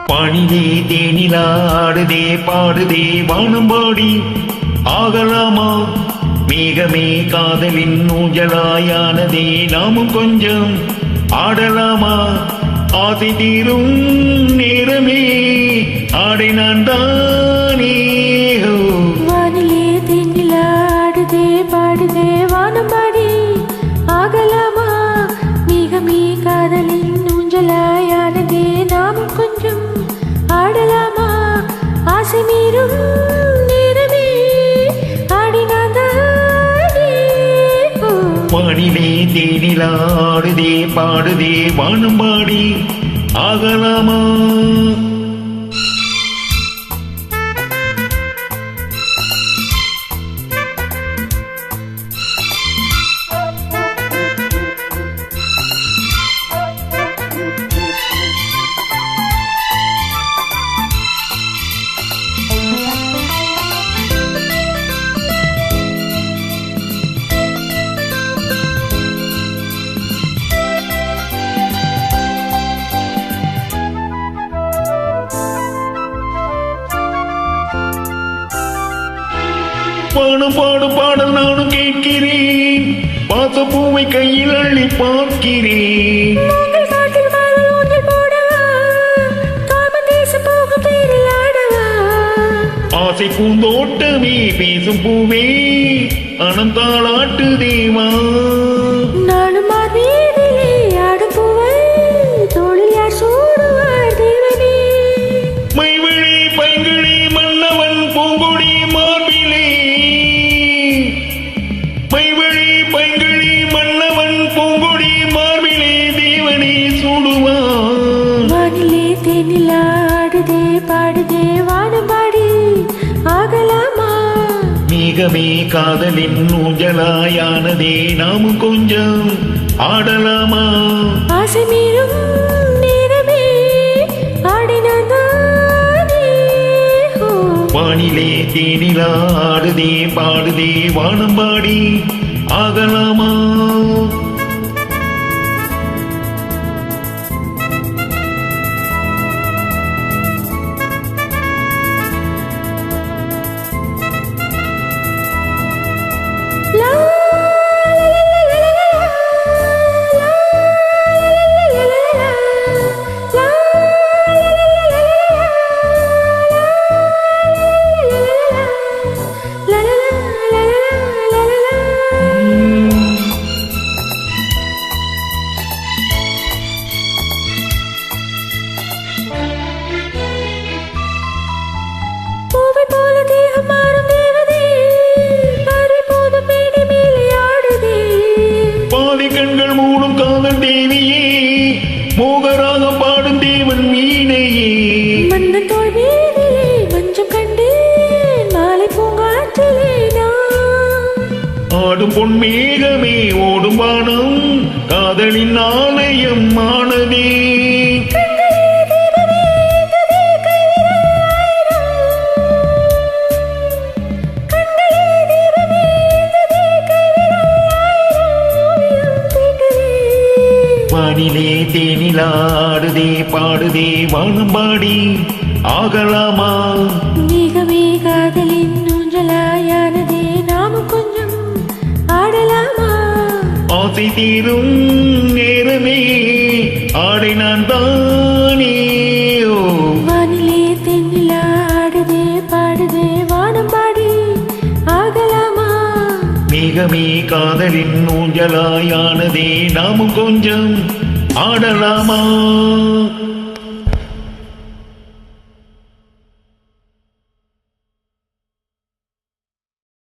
பணிதே தேனிலாடுதே பாடுதே வானம்பாடி ஆகலாமா மேகமே காதலின் ஊஞ்சலாயானதே நாமும் கொஞ்சம் ஆடலாமா ஆசை தீரும் நேரமே ஆடை நான் தானே வானிலே தேனிலாடுதே பாடுதே வானம்பாடி ஆகலாமா மேகமே காதலின் ஊஞ்சலாயானதே நாமும் கொஞ்சம் ஆடலாமா ஆசை மீறும் நேரமே ஆடினாதானே வானிலே தேனிலாடுதே பாடுதே வானம்பாடி ஆகலாமா பாடும் பாடும் பாடல் நானும் கேட்கிறேன் பாச பூவை கையில் அள்ளி பார்க்கிறேன் உங்கள் காட்டில் மாதல் ஊஞ்சல் போடவா காமன் தேசம் போகும் பேரில் ஆடவா ஆசை பூந்தோட்டமே பேசும் பூவே அனம் தாளாட்டு தேவா நானும் மார்பீதிலே ஆடும் பூவை தோளில் யார் சூடுவார் தேவனே மைவிழி பைங்கிழி மன்னவன் பூங்கொடி மார்பிலே மைவிழி பைங்கிழி மன்னவன் பூங்கொடி மார்பிலே தேவனே சூடுவான் வானிலே தேனிலாடுதே பாடுதே வானம்பாடி ஆகலாமா மேகமே காதலின் ஊஞ்சலாயானதே நாமும் கொஞ்சம் ஆடலாமா ஆசை மீறும் நேரமே ஆடினாதானே வானிலே தேனிலாடுதே பாடுதே வானம்பாடி ஆகலாமா லா பூவை போல தேகம் மாறும் தேவதே பார்வை போதும் மேடை மேலே ஆடுதே பாதி கண்கள் மூடும் காதல் தேவியே மோகராகம் பாடும் தேவன் வீணையே மன்னன் தோள் மீதிலே மஞ்சம் கண்டேன் மாலை பூங்காற்றிலே நான் ஆடும் பொன் மேகமே ஓடும் வானம் காதலின் ஆலயம் ஆனதே கண்களே தீபமே ஏந்ததே கைவிரல் ஆயிரம் கண்களே தீபமே ஏந்ததே கைவிரல் ஆயிரம் ஓவியம் தீட்டுதே வானிலே தேனிலாடுதே பாடுதே வானம்பாடி ஆகலாமா மேகமே காதலின் ஊஞ்சலாயானதே நாமும் கொஞ்சம் ஆடலாமா ஆசை தீரும் நேரமே ஆடை நான் தானே வானிலே தென்னிலாடுதே பாடுதே வானம்பாடி ஆகலாமா மேகமே காதலின் ஊஞ்சலாயானதே நாமும் கொஞ்சம் ஆடலாமா